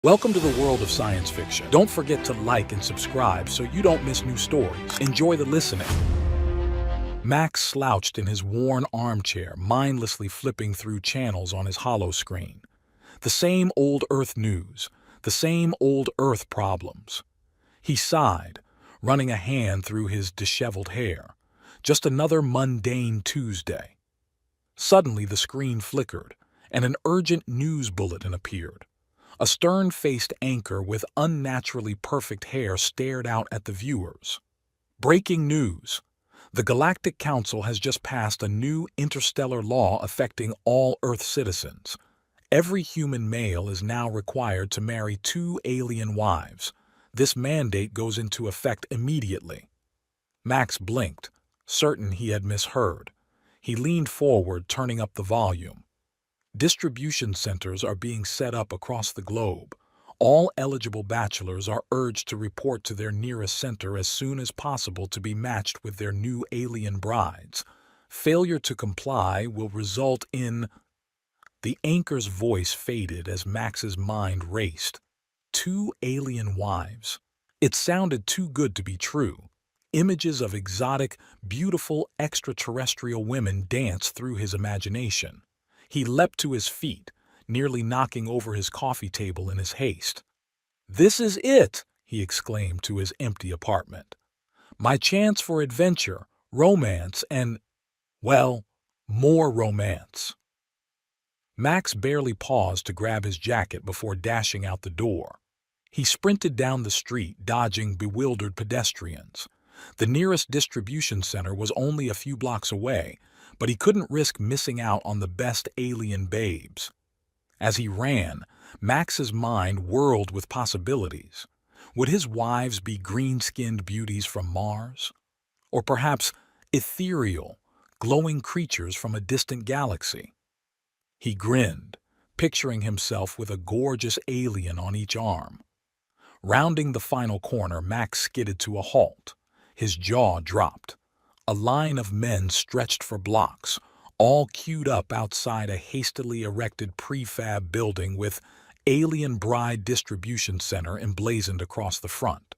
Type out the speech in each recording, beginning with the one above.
Welcome to the world of science fiction. Don't forget to like and subscribe so you don't miss new stories. Enjoy the listening. Max slouched in his worn armchair, mindlessly flipping through channels on his hollow screen. The same old Earth news, the same old Earth problems. He sighed, running a hand through his disheveled hair. Just another mundane Tuesday. Suddenly the screen flickered, and an urgent news bulletin appeared. A stern-faced anchor with unnaturally perfect hair stared out at the viewers. Breaking news! The Galactic Council has just passed a new interstellar law affecting all Earth citizens. Every human male is now required to marry 2 alien wives. This mandate goes into effect immediately. Max blinked, certain he had misheard. He leaned forward, turning up the volume. Distribution centers are being set up across the globe. All eligible bachelors are urged to report to their nearest center as soon as possible to be matched with their new alien brides. Failure to comply will result in... The anchor's voice faded as Max's mind raced. 2 alien wives. It sounded too good to be true. Images of exotic, beautiful extraterrestrial women danced through his imagination. He leapt to his feet, nearly knocking over his coffee table in his haste. "This is it!" he exclaimed to his empty apartment. "My chance for adventure, romance, and, well, more romance." Max barely paused to grab his jacket before dashing out the door. He sprinted down the street, dodging bewildered pedestrians. The nearest distribution center was only a few blocks away, but he couldn't risk missing out on the best alien babes. As he ran, Max's mind whirled with possibilities. Would his wives be green-skinned beauties from Mars? Or perhaps ethereal, glowing creatures from a distant galaxy? He grinned, picturing himself with a gorgeous alien on each arm. Rounding the final corner, Max skidded to a halt. His jaw dropped. A line of men stretched for blocks, all queued up outside a hastily erected prefab building with Alien Bride Distribution Center emblazoned across the front.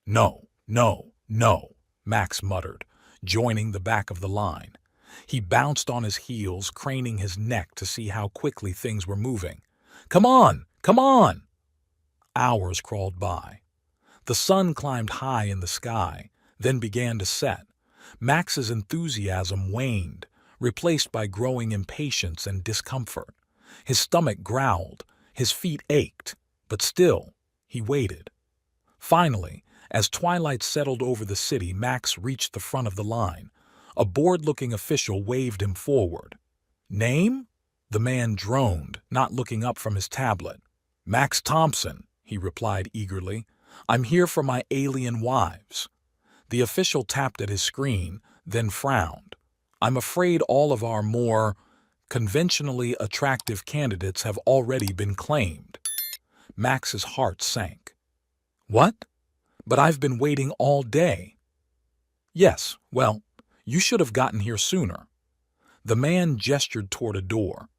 "No, no, no," Max muttered, joining the back of the line. He bounced on his heels, craning his neck to see how quickly things were moving. "Come on! Come on!" Hours crawled by. The sun climbed high in the sky, then began to set. Max's enthusiasm waned, replaced by growing impatience and discomfort. His stomach growled, his feet ached, but still, he waited. Finally, as twilight settled over the city, Max reached the front of the line. A bored-looking official waved him forward. "Name?" The man droned, not looking up from his tablet. "Max Thompson," he replied eagerly. "I'm here for my alien wives." The official tapped at his screen, then frowned. "I'm afraid all of our more conventionally attractive candidates have already been claimed." Max's heart sank. "What? But I've been waiting all day." "Yes, well, you should have gotten here sooner." The man gestured toward a door.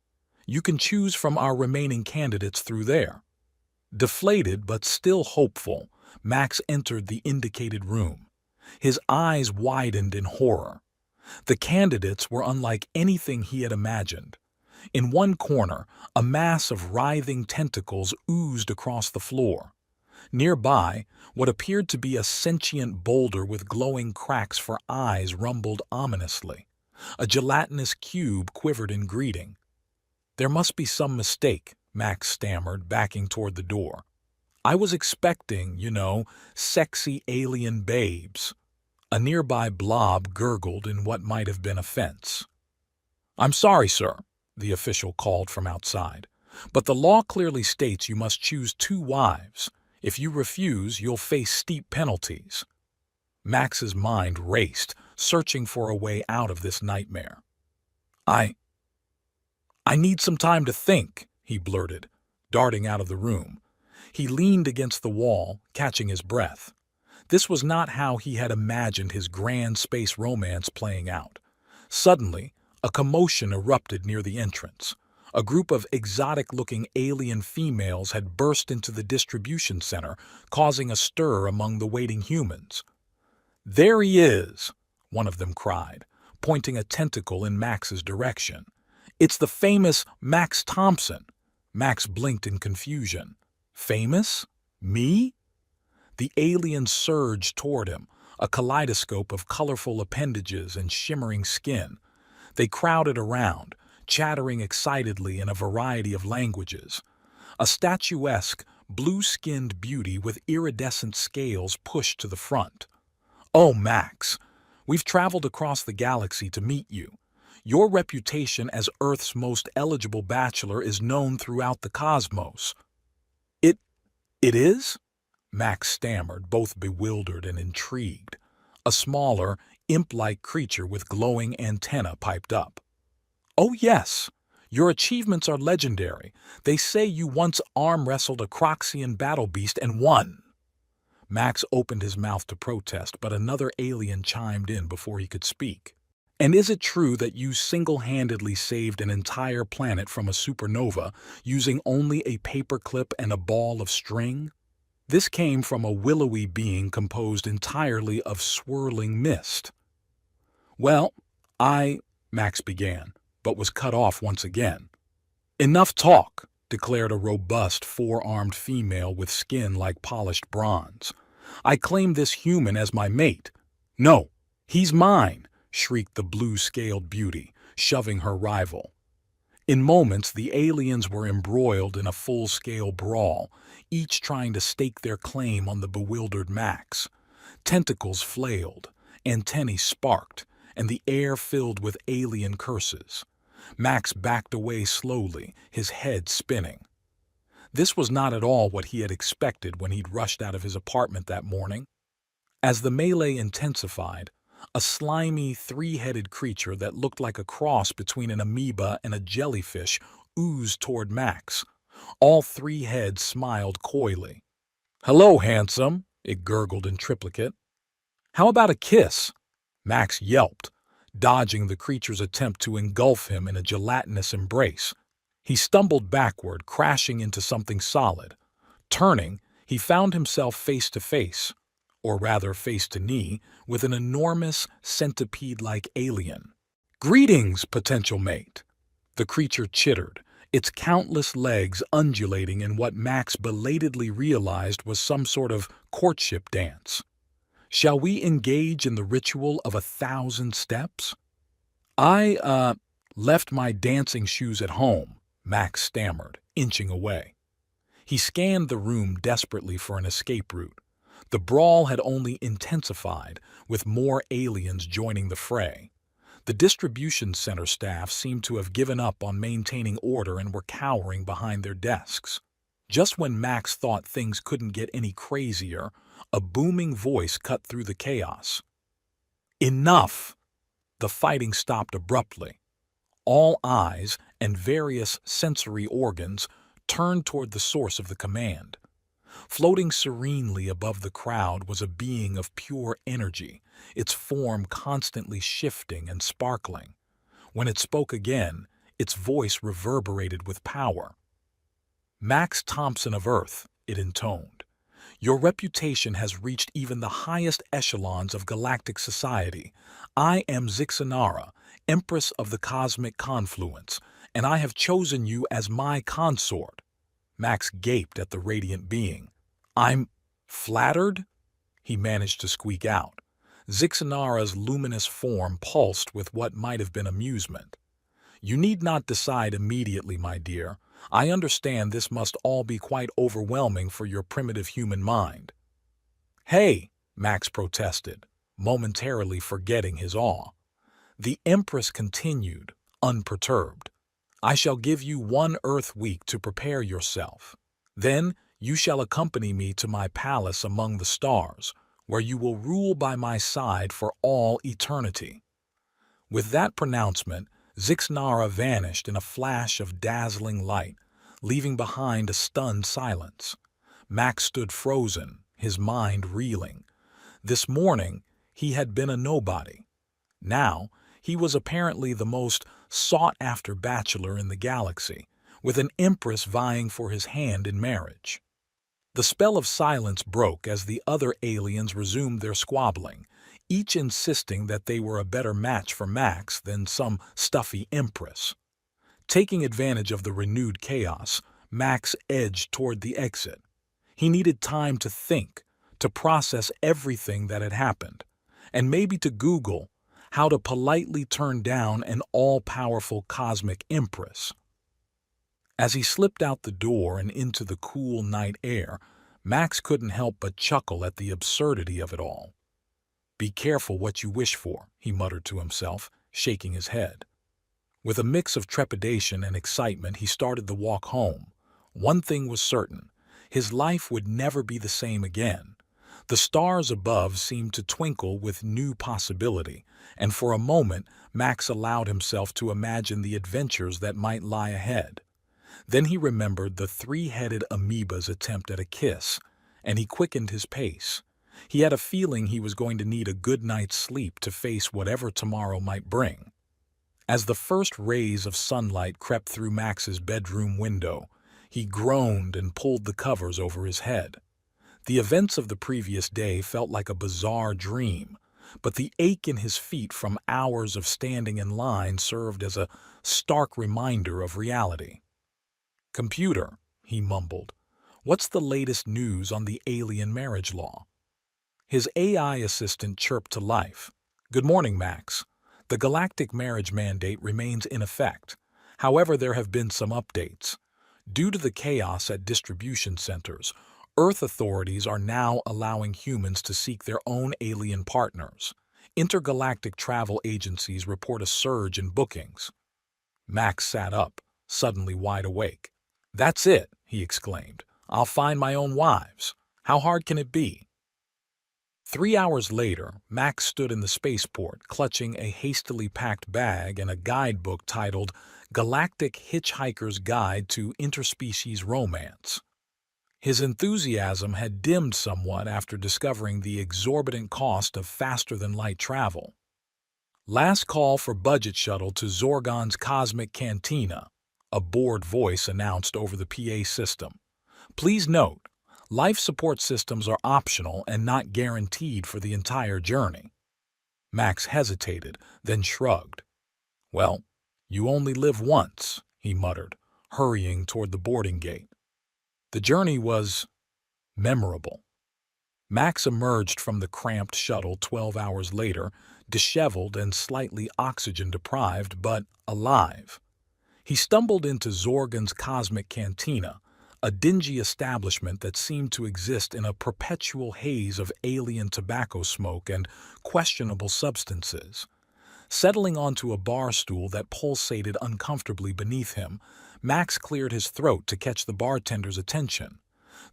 "You can choose from our remaining candidates through there." Deflated but still hopeful, Max entered the indicated room. His eyes widened in horror. The candidates were unlike anything he had imagined. In one corner, a mass of writhing tentacles oozed across the floor. Nearby, what appeared to be a sentient boulder with glowing cracks for eyes rumbled ominously. A gelatinous cube quivered in greeting. "There must be some mistake," Max stammered, backing toward the door. "I was expecting, sexy alien babes." A nearby blob gurgled in what might have been offense. "I'm sorry, sir," the official called from outside, "but the law clearly states you must choose 2 wives. If you refuse, you'll face steep penalties." Max's mind raced, searching for a way out of this nightmare. I need some time to think," he blurted, darting out of the room. He leaned against the wall, catching his breath. This was not how he had imagined his grand space romance playing out. Suddenly, a commotion erupted near the entrance. A group of exotic-looking alien females had burst into the distribution center, causing a stir among the waiting humans. "There he is," one of them cried, pointing a tentacle in Max's direction. "It's the famous Max Thompson." Max blinked in confusion. "Famous? Me?" The alien surged toward him, a kaleidoscope of colorful appendages and shimmering skin. They crowded around, chattering excitedly in a variety of languages. A statuesque, blue-skinned beauty with iridescent scales pushed to the front. "Oh, Max, we've traveled across the galaxy to meet you. Your reputation as Earth's most eligible bachelor is known throughout the cosmos." It is?" Max stammered, both bewildered and intrigued. A smaller, imp-like creature with glowing antennae piped up. "Oh yes, your achievements are legendary. They say you once arm-wrestled a Croxian battle beast and won." Max opened his mouth to protest, but another alien chimed in before he could speak. "And is it true that you single-handedly saved an entire planet from a supernova using only a paperclip and a ball of string?" This came from a willowy being composed entirely of swirling mist. "Well, Max began, but was cut off once again. "Enough talk," declared a robust, four-armed female with skin like polished bronze. "I claim this human as my mate." "No, he's mine," shrieked the blue-scaled beauty, shoving her rival. In moments, the aliens were embroiled in a full-scale brawl, each trying to stake their claim on the bewildered Max. Tentacles flailed, antennae sparked, and the air filled with alien curses. Max backed away slowly, his head spinning. This was not at all what he had expected when he'd rushed out of his apartment that morning. As the melee intensified, a slimy, three-headed creature that looked like a cross between an amoeba and a jellyfish oozed toward Max. All three heads smiled coyly. "Hello, handsome," it gurgled in triplicate. "How about a kiss?" Max yelped, dodging the creature's attempt to engulf him in a gelatinous embrace. He stumbled backward, crashing into something solid. Turning, he found himself face to face, or rather face to knee, with an enormous, centipede-like alien. "Greetings, potential mate." The creature chittered, its countless legs undulating in what Max belatedly realized was some sort of courtship dance. "Shall we engage in the ritual of 1,000 steps?" I left my dancing shoes at home," Max stammered, inching away. He scanned the room desperately for an escape route. The brawl had only intensified, with more aliens joining the fray. The distribution center staff seemed to have given up on maintaining order and were cowering behind their desks. Just when Max thought things couldn't get any crazier, a booming voice cut through the chaos. "Enough!" The fighting stopped abruptly. All eyes and various sensory organs turned toward the source of the command. Floating serenely above the crowd was a being of pure energy, its form constantly shifting and sparkling. When it spoke again, its voice reverberated with power. "Max Thompson of Earth," it intoned. "Your reputation has reached even the highest echelons of galactic society. I am Zixanara, Empress of the Cosmic Confluence, and I have chosen you as my consort." Max gaped at the radiant being. "I'm flattered?" he managed to squeak out. Zixanara's luminous form pulsed with what might have been amusement. "You need not decide immediately, my dear. I understand this must all be quite overwhelming for your primitive human mind." "Hey," Max protested, momentarily forgetting his awe. The Empress continued, unperturbed. "I shall give you 1 Earth week to prepare yourself. Then you shall accompany me to my palace among the stars, where you will rule by my side for all eternity." With that pronouncement, Zixnara vanished in a flash of dazzling light, leaving behind a stunned silence. Max stood frozen, his mind reeling. This morning, he had been a nobody. Now, he was apparently the most sought-after bachelor in the galaxy, with an empress vying for his hand in marriage. The spell of silence broke as the other aliens resumed their squabbling, each insisting that they were a better match for Max than some stuffy empress. Taking advantage of the renewed chaos, Max edged toward the exit. He needed time to think, to process everything that had happened, and maybe to Google how to politely turn down an all-powerful cosmic empress. As he slipped out the door and into the cool night air, Max couldn't help but chuckle at the absurdity of it all. "Be careful what you wish for," he muttered to himself, shaking his head. With a mix of trepidation and excitement, he started the walk home. One thing was certain: his life would never be the same again. The stars above seemed to twinkle with new possibility, and for a moment Max allowed himself to imagine the adventures that might lie ahead. Then he remembered the three-headed amoeba's attempt at a kiss, and he quickened his pace. He had a feeling he was going to need a good night's sleep to face whatever tomorrow might bring. As the first rays of sunlight crept through Max's bedroom window, he groaned and pulled the covers over his head. The events of the previous day felt like a bizarre dream, but the ache in his feet from hours of standing in line served as a stark reminder of reality. "Computer," he mumbled, "what's the latest news on the alien marriage law?" His AI assistant chirped to life. "Good morning, Max. The Galactic marriage mandate remains in effect. However, there have been some updates. Due to the chaos at distribution centers, Earth authorities are now allowing humans to seek their own alien partners. Intergalactic travel agencies report a surge in bookings." Max sat up, suddenly wide awake. "That's it," he exclaimed. "I'll find my own wives. How hard can it be?" 3 hours later, Max stood in the spaceport, clutching a hastily packed bag and a guidebook titled Galactic Hitchhiker's Guide to Interspecies Romance. His enthusiasm had dimmed somewhat after discovering the exorbitant cost of faster-than-light travel. "Last call for budget shuttle to Zorgon's Cosmic Cantina," a bored voice announced over the PA system. "Please note, life support systems are optional and not guaranteed for the entire journey." Max hesitated, then shrugged. "Well, you only live once," he muttered, hurrying toward the boarding gate. The journey was memorable. Max emerged from the cramped shuttle 12 hours later, disheveled and slightly oxygen-deprived, but alive. He stumbled into Zorgon's Cosmic Cantina, a dingy establishment that seemed to exist in a perpetual haze of alien tobacco smoke and questionable substances. Settling onto a bar stool that pulsated uncomfortably beneath him, Max cleared his throat to catch the bartender's attention.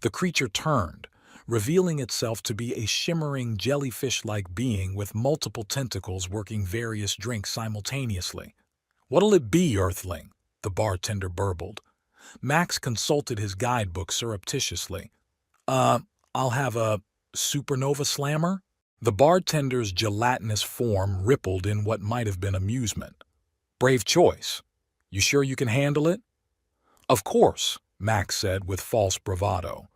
The creature turned, revealing itself to be a shimmering jellyfish-like being with multiple tentacles working various drinks simultaneously. "What'll it be, Earthling?" the bartender burbled. Max consulted his guidebook surreptitiously. I'll have a supernova slammer?" The bartender's gelatinous form rippled in what might have been amusement. "Brave choice. You sure you can handle it?" "Of course," Max said with false bravado.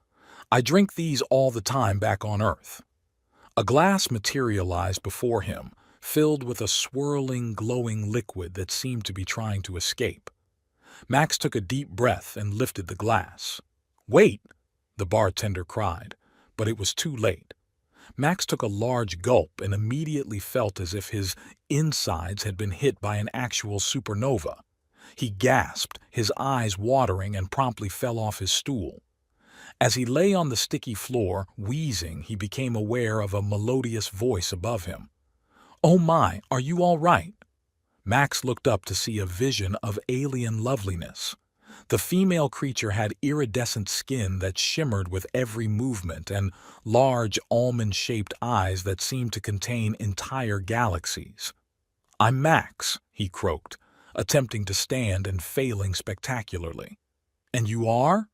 "I drink these all the time back on Earth." A glass materialized before him, filled with a swirling, glowing liquid that seemed to be trying to escape. Max took a deep breath and lifted the glass. "Wait!" the bartender cried, but it was too late. Max took a large gulp and immediately felt as if his insides had been hit by an actual supernova. He gasped, his eyes watering, and promptly fell off his stool. As he lay on the sticky floor, wheezing, he became aware of a melodious voice above him. "Oh my, are you all right?" Max looked up to see a vision of alien loveliness. The female creature had iridescent skin that shimmered with every movement and large almond-shaped eyes that seemed to contain entire galaxies. "I'm Max," he croaked, attempting to stand and failing spectacularly. "And you are?"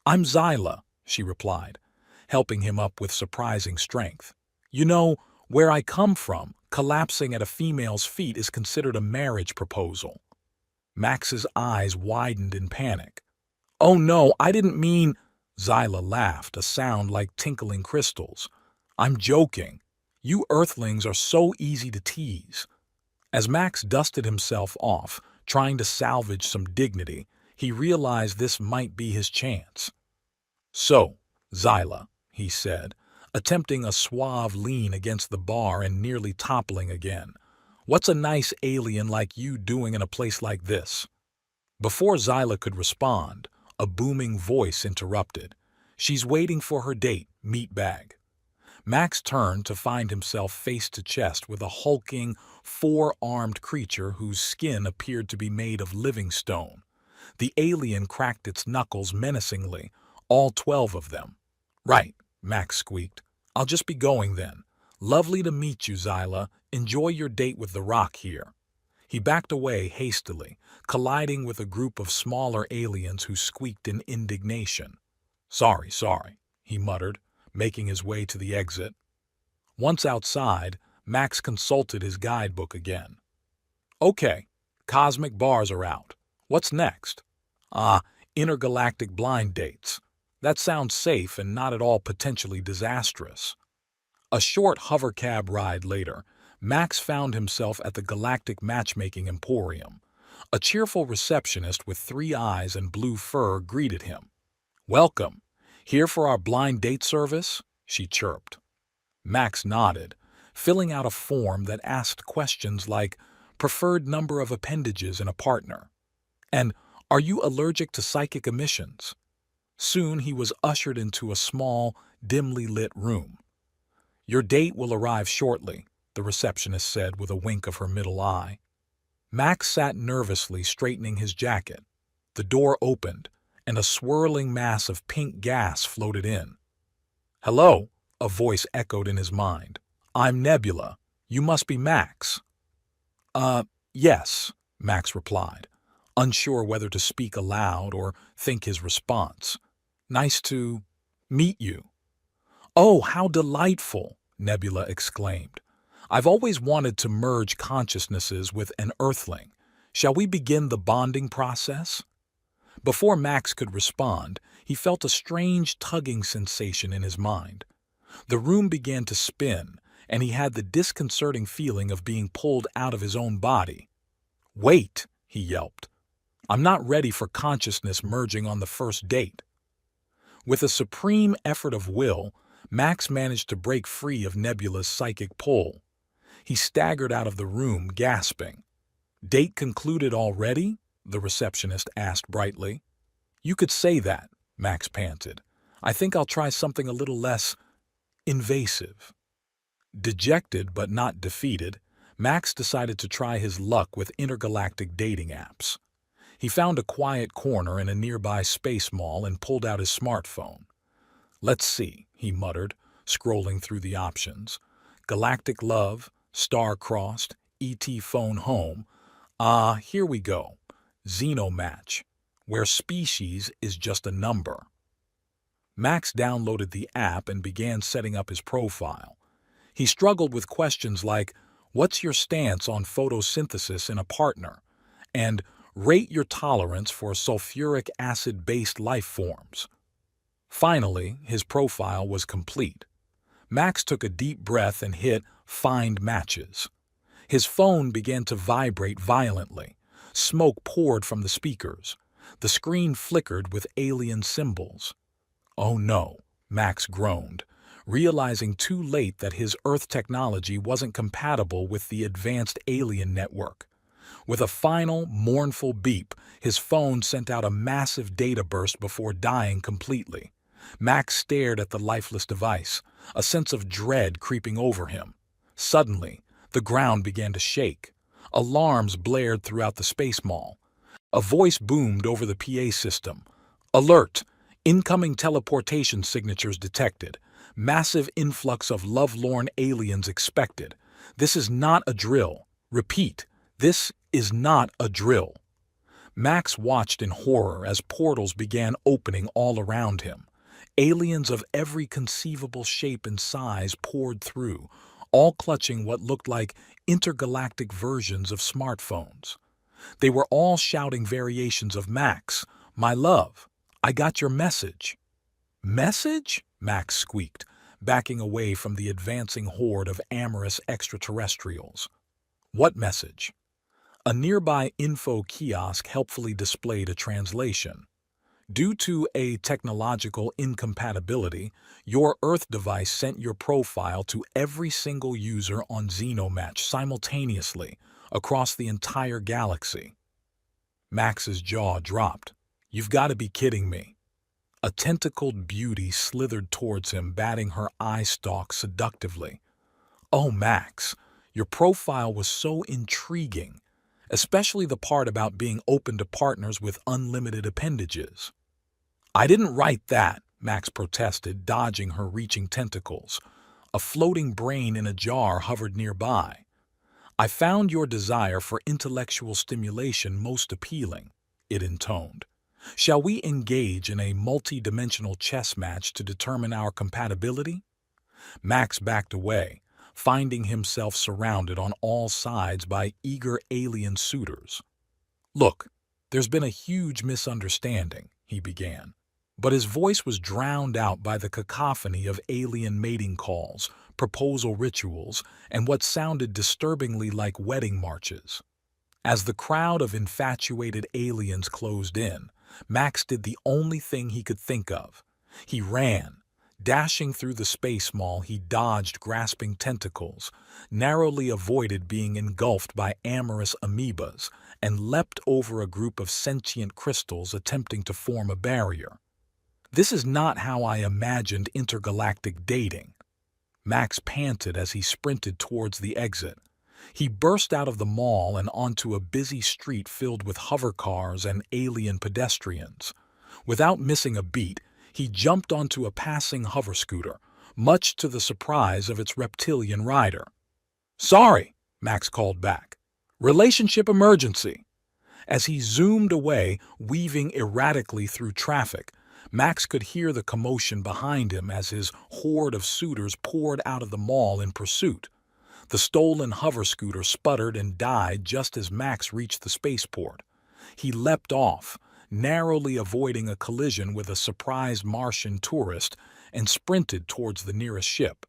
"I'm Zyla," she replied, helping him up with surprising strength. "You know, where I come from, collapsing at a female's feet is considered a marriage proposal." Max's eyes widened in panic. "Oh no, I didn't mean—" Zyla laughed, a sound like tinkling crystals. "I'm joking. You Earthlings are so easy to tease." As Max dusted himself off, trying to salvage some dignity, he realized this might be his chance. "So, Zyla," he said, attempting a suave lean against the bar and nearly toppling again, "what's a nice alien like you doing in a place like this?" Before Zyla could respond, a booming voice interrupted. "She's waiting for her date, meatbag." Max turned to find himself face to chest with a hulking, four-armed creature whose skin appeared to be made of living stone. The alien cracked its knuckles menacingly, all 12 of them. "Right," Max squeaked. "I'll just be going then. Lovely to meet you, Zyla. Enjoy your date with the Rock here." He backed away hastily, colliding with a group of smaller aliens who squeaked in indignation. Sorry, he muttered, making his way to the exit. Once outside, Max consulted his guidebook again. "Okay, cosmic bars are out. What's next?" Intergalactic blind dates. That sounds safe and not at all potentially disastrous." A short hovercab ride later, Max found himself at the Galactic Matchmaking Emporium. A cheerful receptionist with 3 eyes and blue fur greeted him. "Welcome. Here for our blind date service?" she chirped. Max nodded, filling out a form that asked questions like preferred number of appendages in a partner, and are you allergic to psychic emissions? Soon he was ushered into a small, dimly lit room. "Your date will arrive shortly," the receptionist said with a wink of her middle eye. Max sat nervously straightening his jacket. The door opened, and a swirling mass of pink gas floated in. "Hello," a voice echoed in his mind. "I'm Nebula. You must be Max." Yes," Max replied, unsure whether to speak aloud or think his response. "Nice to meet you." "Oh, how delightful," Nebula exclaimed. "I've always wanted to merge consciousnesses with an Earthling. Shall we begin the bonding process?" Before Max could respond, he felt a strange tugging sensation in his mind. The room began to spin, and he had the disconcerting feeling of being pulled out of his own body. "Wait," he yelped. "I'm not ready for consciousness merging on the first date." With a supreme effort of will, Max managed to break free of Nebula's psychic pull. He staggered out of the room, gasping. "Date concluded already?" the receptionist asked brightly. "You could say that," Max panted. "I think I'll try something a little less invasive." Dejected but not defeated, Max decided to try his luck with intergalactic dating apps. He found a quiet corner in a nearby space mall and pulled out his smartphone. "Let's see," he muttered, scrolling through the options. "Galactic Love, Star-Crossed, ET Phone Home. Here we go. Xenomatch, where species is just a number." Max downloaded the app and began setting up his profile. He struggled with questions like, "What's your stance on photosynthesis in a partner?" and "Rate your tolerance for sulfuric acid-based life forms." Finally, his profile was complete. Max took a deep breath and hit Find Matches. His phone began to vibrate violently. Smoke poured from the speakers. The screen flickered with alien symbols. "Oh no," Max groaned, realizing too late that his Earth technology wasn't compatible with the advanced alien network. With a final, mournful beep, his phone sent out a massive data burst before dying completely. Max stared at the lifeless device, a sense of dread creeping over him. Suddenly, the ground began to shake. Alarms blared throughout the space mall. A voice boomed over the PA system. "Alert! Incoming teleportation signatures detected. Massive influx of lovelorn aliens expected. This is not a drill. Repeat, this is not a drill." Max watched in horror as portals began opening all around him. Aliens of every conceivable shape and size poured through, all clutching what looked like intergalactic versions of smartphones. They were all shouting variations of Max, "My love, I got your message." "Message?" Max squeaked, backing away from the advancing horde of amorous extraterrestrials. "What message?" A nearby info kiosk helpfully displayed a translation. "Due to a technological incompatibility, your Earth device sent your profile to every single user on Xenomatch simultaneously across the entire galaxy." Max's jaw dropped. "You've got to be kidding me." A tentacled beauty slithered towards him, batting her eye stalk seductively. "Oh, Max, your profile was so intriguing, especially the part about being open to partners with unlimited appendages." "I didn't write that," Max protested, dodging her reaching tentacles. A floating brain in a jar hovered nearby. "I found your desire for intellectual stimulation most appealing," it intoned. "Shall we engage in a multi-dimensional chess match to determine our compatibility?" Max backed away, finding himself surrounded on all sides by eager alien suitors. "Look, there's been a huge misunderstanding," he began. But his voice was drowned out by the cacophony of alien mating calls, proposal rituals, and what sounded disturbingly like wedding marches. As the crowd of infatuated aliens closed in, Max did the only thing he could think of. He ran. Dashing through the space mall, he dodged grasping tentacles, narrowly avoided being engulfed by amorous amoebas, and leapt over a group of sentient crystals attempting to form a barrier. "This is not how I imagined intergalactic dating." Max panted as he sprinted towards the exit. He burst out of the mall and onto a busy street filled with hovercars and alien pedestrians. Without missing a beat, he jumped onto a passing hover scooter, much to the surprise of its reptilian rider. "Sorry," Max called back. "Relationship emergency." As he zoomed away, weaving erratically through traffic, Max could hear the commotion behind him as his horde of suitors poured out of the mall in pursuit. The stolen hover scooter sputtered and died just as Max reached the spaceport. He leapt off, narrowly avoiding a collision with a surprised Martian tourist, and sprinted towards the nearest ship.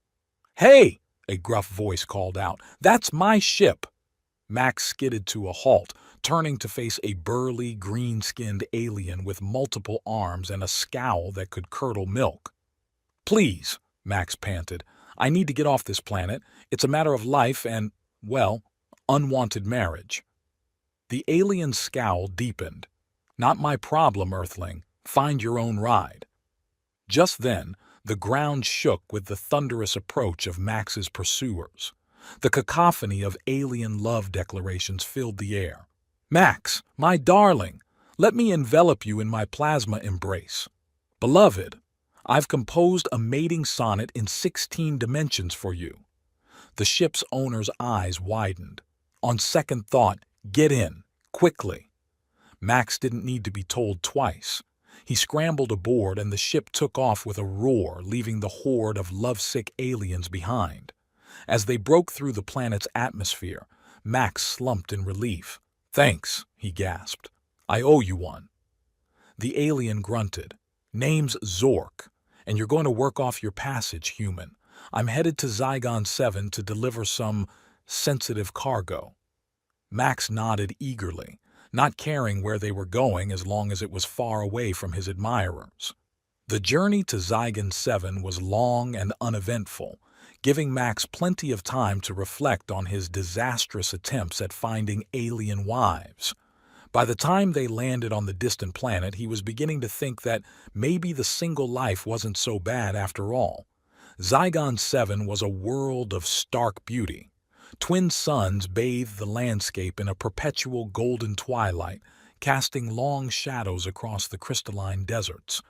"Hey!" a gruff voice called out. "That's my ship!" Max skidded to a halt, turning to face a burly, green-skinned alien with multiple arms and a scowl that could curdle milk. "Please," Max panted, "I need to get off this planet. It's a matter of life and, well, unwanted marriage." The alien's scowl deepened. "Not my problem, Earthling. Find your own ride." Just then, the ground shook with the thunderous approach of Max's pursuers. The cacophony of alien love declarations filled the air. "Max, my darling, let me envelop you in my plasma embrace. Beloved, I've composed a mating sonnet in 16 dimensions for you." The ship's owner's eyes widened. "On second thought, get in, quickly." Max didn't need to be told twice. He scrambled aboard and the ship took off with a roar, leaving the horde of lovesick aliens behind. As they broke through the planet's atmosphere, Max slumped in relief. "Thanks," he gasped. "I owe you one." The alien grunted. "Name's Zork, and you're going to work off your passage, human. I'm headed to Zygon 7 to deliver some sensitive cargo." Max nodded eagerly, not caring where they were going as long as it was far away from his admirers. The journey to Zygon 7 was long and uneventful, giving Max plenty of time to reflect on his disastrous attempts at finding alien wives. By the time they landed on the distant planet, he was beginning to think that maybe the single life wasn't so bad after all. Zygon 7 was a world of stark beauty. Twin suns bathed the landscape in a perpetual golden twilight, casting long shadows across the crystalline deserts.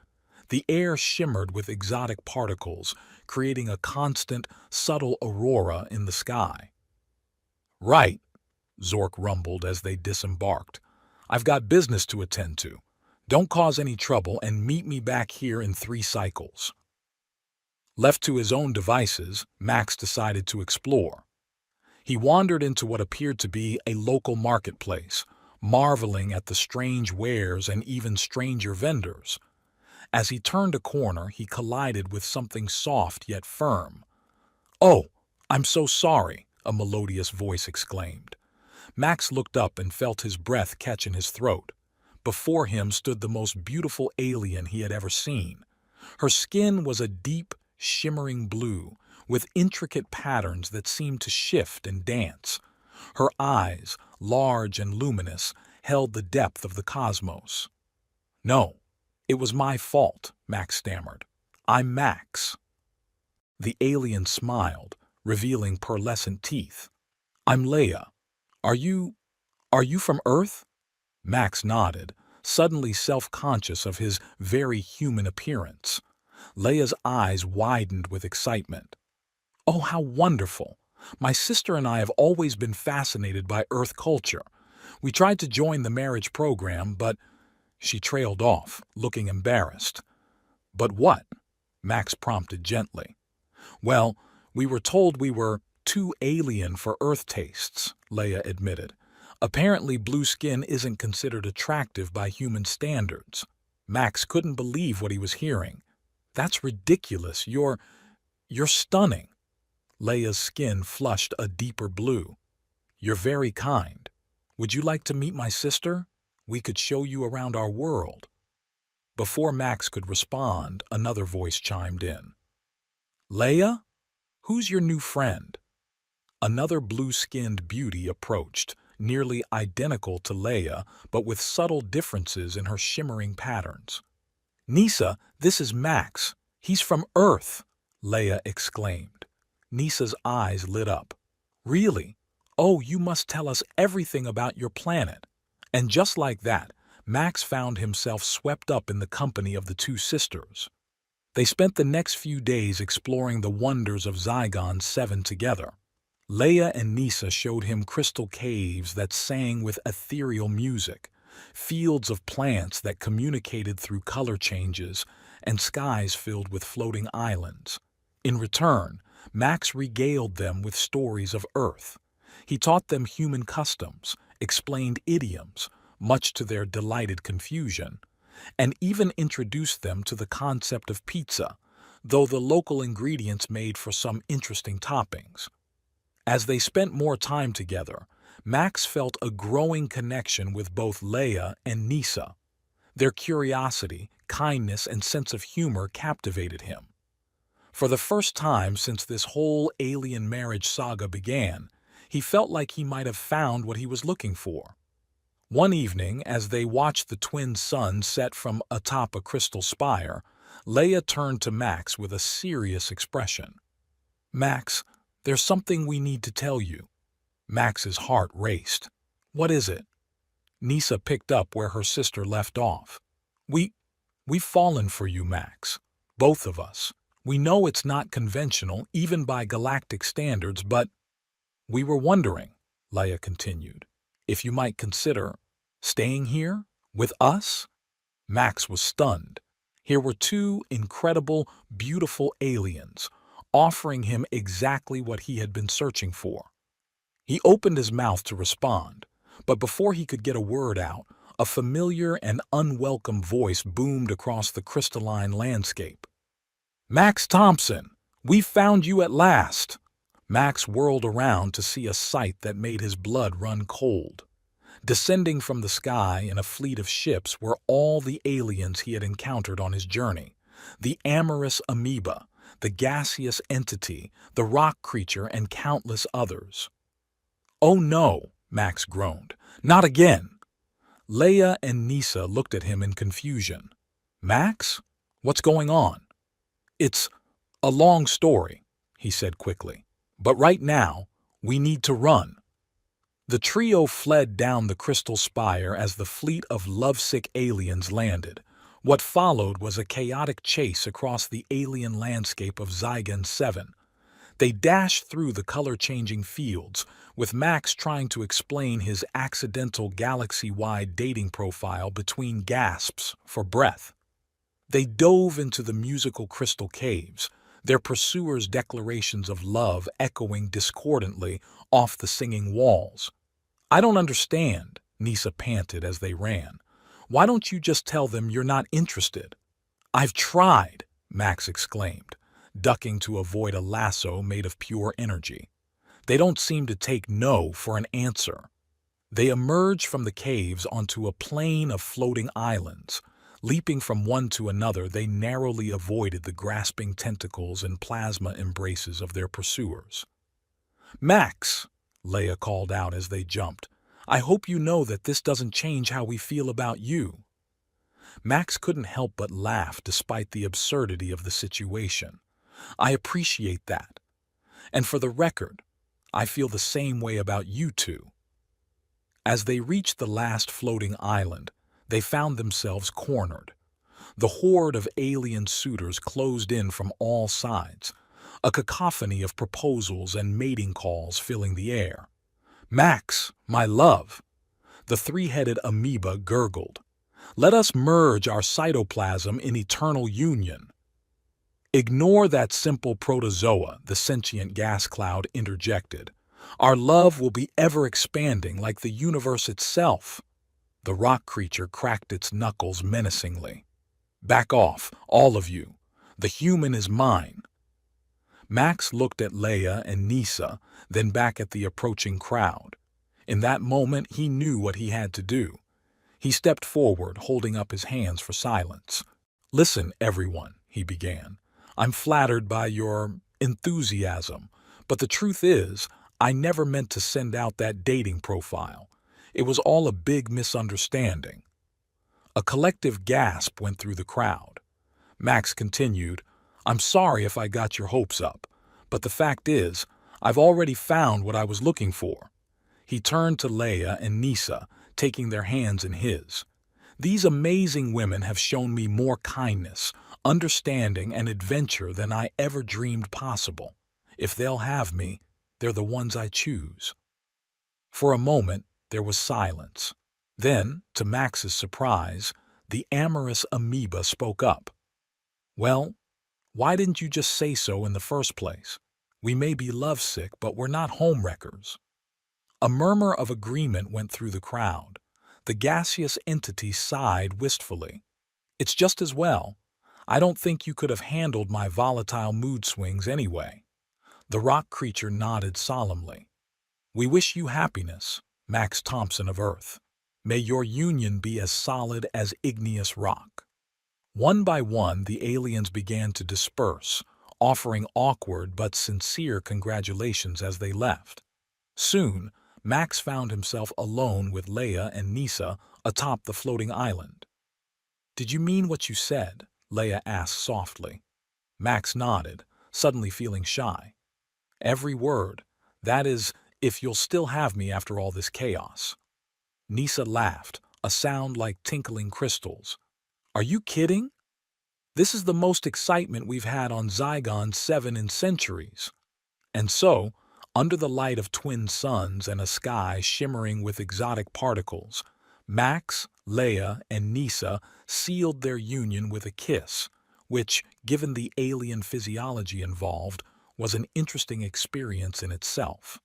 The air shimmered with exotic particles, creating a constant, subtle aurora in the sky. "Right," Zork rumbled as they disembarked. "I've got business to attend to. Don't cause any trouble and meet me back here in 3 cycles." Left to his own devices, Max decided to explore. He wandered into what appeared to be a local marketplace, marveling at the strange wares and even stranger vendors. As he turned a corner, he collided with something soft yet firm. "Oh, I'm so sorry," a melodious voice exclaimed. Max looked up and felt his breath catch in his throat. Before him stood the most beautiful alien he had ever seen. Her skin was a deep, shimmering blue, with intricate patterns that seemed to shift and dance. Her eyes, large and luminous, held the depth of the cosmos. "No, it was my fault," Max stammered. "I'm Max." The alien smiled, revealing pearlescent teeth. "I'm Leia. Are you... are you from Earth?" Max nodded, suddenly self-conscious of his very human appearance. Leia's eyes widened with excitement. "Oh, how wonderful! My sister and I have always been fascinated by Earth culture. We tried to join the marriage program, but—" She trailed off, looking embarrassed. "But what?" Max prompted gently. "Well, we were told we were too alien for Earth tastes," Leia admitted. "Apparently blue skin isn't considered attractive by human standards." Max couldn't believe what he was hearing. "That's ridiculous. You're stunning." Leia's skin flushed a deeper blue. "You're very kind. Would you like to meet my sister? We could show you around our world." Before Max could respond, another voice chimed in. "Leia? Who's your new friend?" Another blue-skinned beauty approached, nearly identical to Leia, but with subtle differences in her shimmering patterns. "Nisa, this is Max. He's from Earth," Leia exclaimed. Nisa's eyes lit up. "Really? Oh, you must tell us everything about your planet." And just like that, Max found himself swept up in the company of the two sisters. They spent the next few days exploring the wonders of Zygon 7 together. Leia and Nisa showed him crystal caves that sang with ethereal music, fields of plants that communicated through color changes, and skies filled with floating islands. In return, Max regaled them with stories of Earth. He taught them human customs, explained idioms, much to their delighted confusion, and even introduced them to the concept of pizza, though the local ingredients made for some interesting toppings. As they spent more time together, Max felt a growing connection with both Leia and Nisa. Their curiosity, kindness, and sense of humor captivated him. For the first time since this whole alien marriage saga began, he felt like he might have found what he was looking for. One evening, as they watched the twin suns set from atop a crystal spire, Leia turned to Max with a serious expression. "Max, there's something we need to tell you." Max's heart raced. "What is it?" Nisa picked up where her sister left off. We've fallen for you, Max. Both of us. We know it's not conventional, even by galactic standards, but we were wondering," Leia continued, "if you might consider staying here with us." Max was stunned. Here were two incredible, beautiful aliens, offering him exactly what he had been searching for. He opened his mouth to respond, but before he could get a word out, a familiar and unwelcome voice boomed across the crystalline landscape. "Max Thompson, we've found you at last!" Max whirled around to see a sight that made his blood run cold. Descending from the sky in a fleet of ships were all the aliens he had encountered on his journey. The amorous amoeba, the gaseous entity, the rock creature, and countless others. "Oh no," Max groaned. "Not again!" Leia and Nisa looked at him in confusion. "Max? What's going on?" "It's a long story," he said quickly. "But right now, we need to run." The trio fled down the crystal spire as the fleet of lovesick aliens landed. What followed was a chaotic chase across the alien landscape of Zygon 7. They dashed through the color-changing fields, with Max trying to explain his accidental galaxy-wide dating profile between gasps for breath. They dove into the musical crystal caves, their pursuers' declarations of love echoing discordantly off the singing walls. "I don't understand," Nisa panted as they ran. "Why don't you just tell them you're not interested?" "I've tried," Max exclaimed, ducking to avoid a lasso made of pure energy. "They don't seem to take no for an answer." They emerged from the caves onto a plain of floating islands. Leaping from one to another, they narrowly avoided the grasping tentacles and plasma embraces of their pursuers. "Max," Leia called out as they jumped, "I hope you know that this doesn't change how we feel about you." Max couldn't help but laugh despite the absurdity of the situation. "I appreciate that. And for the record, I feel the same way about you two." As they reached the last floating island, they found themselves cornered. The horde of alien suitors closed in from all sides, a cacophony of proposals and mating calls filling the air. "Max, my love," the three-headed amoeba gurgled, "let us merge our cytoplasm in eternal union." "Ignore that simple protozoa," the sentient gas cloud interjected. "Our love will be ever-expanding like the universe itself." The rock creature cracked its knuckles menacingly. "Back off, all of you. The human is mine." Max looked at Leia and Nisa, then back at the approaching crowd. In that moment, he knew what he had to do. He stepped forward, holding up his hands for silence. "Listen, everyone," he began. "I'm flattered by your enthusiasm, but the truth is, I never meant to send out that dating profile. It was all a big misunderstanding." A collective gasp went through the crowd. Max continued, "I'm sorry if I got your hopes up, but the fact is, I've already found what I was looking for." He turned to Leia and Nisa, taking their hands in his. "These amazing women have shown me more kindness, understanding, and adventure than I ever dreamed possible. If they'll have me, they're the ones I choose." For a moment, there was silence. Then, to Max's surprise, the amorous amoeba spoke up. "Well, why didn't you just say so in the first place? We may be lovesick, but we're not homewreckers." A murmur of agreement went through the crowd. The gaseous entity sighed wistfully. "It's just as well. I don't think you could have handled my volatile mood swings anyway." The rock creature nodded solemnly. "We wish you happiness, Max Thompson of Earth. May your union be as solid as igneous rock." One by one, the aliens began to disperse, offering awkward but sincere congratulations as they left. Soon, Max found himself alone with Leia and Nisa atop the floating island. "Did you mean what you said?" Leia asked softly. Max nodded, suddenly feeling shy. "Every word. That is, if you'll still have me after all this chaos." Nisa laughed, a sound like tinkling crystals. "Are you kidding? This is the most excitement we've had on Zygon 7 in centuries." And so, under the light of twin suns and a sky shimmering with exotic particles, Max, Leia, and Nisa sealed their union with a kiss, which, given the alien physiology involved, was an interesting experience in itself.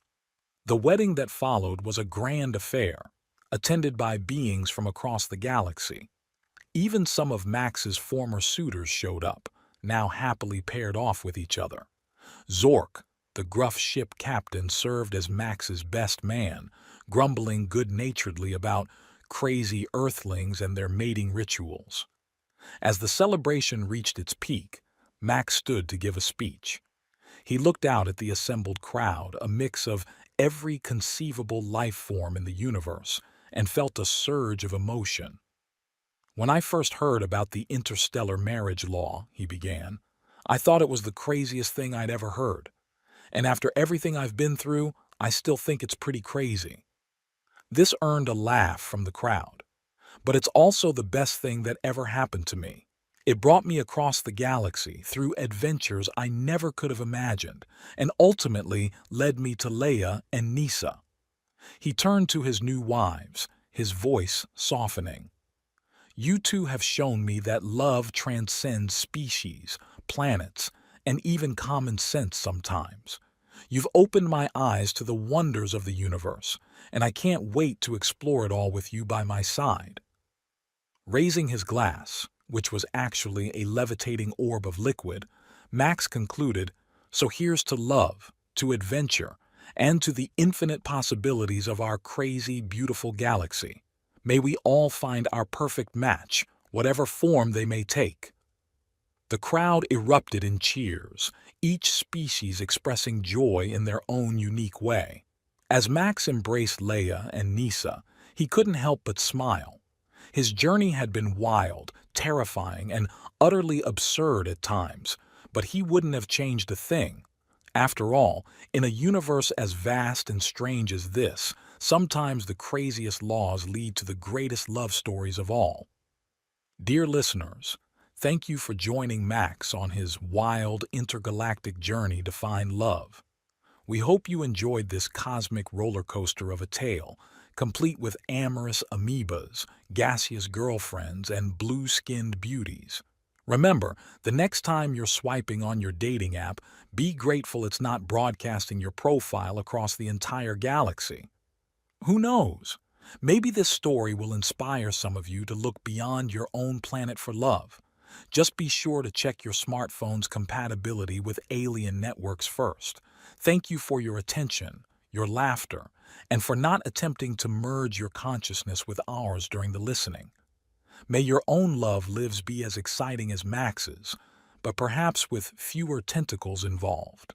The wedding that followed was a grand affair, attended by beings from across the galaxy. Even some of Max's former suitors showed up, now happily paired off with each other. Zork, the gruff ship captain, served as Max's best man, grumbling good-naturedly about crazy Earthlings and their mating rituals. As the celebration reached its peak, Max stood to give a speech. He looked out at the assembled crowd, a mix of every conceivable life form in the universe, and felt a surge of emotion. "When I first heard about the interstellar marriage law," he began, "I thought it was the craziest thing I'd ever heard. And after everything I've been through, I still think it's pretty crazy." This earned a laugh from the crowd. "But it's also the best thing that ever happened to me. It brought me across the galaxy through adventures I never could have imagined, and ultimately led me to Leia and Nisa." He turned to his new wives, his voice softening. "You two have shown me that love transcends species, planets, and even common sense sometimes. You've opened my eyes to the wonders of the universe, and I can't wait to explore it all with you by my side." Raising his glass, which was actually a levitating orb of liquid, Max concluded, "So here's to love, to adventure, and to the infinite possibilities of our crazy, beautiful galaxy. May we all find our perfect match, whatever form they may take." The crowd erupted in cheers, each species expressing joy in their own unique way. As Max embraced Leia and Nisa, he couldn't help but smile. His journey had been wild, terrifying, and utterly absurd at times, but he wouldn't have changed a thing. After all, in a universe as vast and strange as this, sometimes the craziest laws lead to the greatest love stories of all. Dear listeners, thank you for joining Max on his wild intergalactic journey to find love. We hope you enjoyed this cosmic roller coaster of a tale, complete with amorous amoebas, gaseous girlfriends, and blue-skinned beauties. Remember, the next time you're swiping on your dating app, be grateful it's not broadcasting your profile across the entire galaxy. Who knows? Maybe this story will inspire some of you to look beyond your own planet for love. Just be sure to check your smartphone's compatibility with alien networks first. Thank you for your attention, your laughter, and for not attempting to merge your consciousness with ours during the listening. May your own love lives be as exciting as Max's, but perhaps with fewer tentacles involved.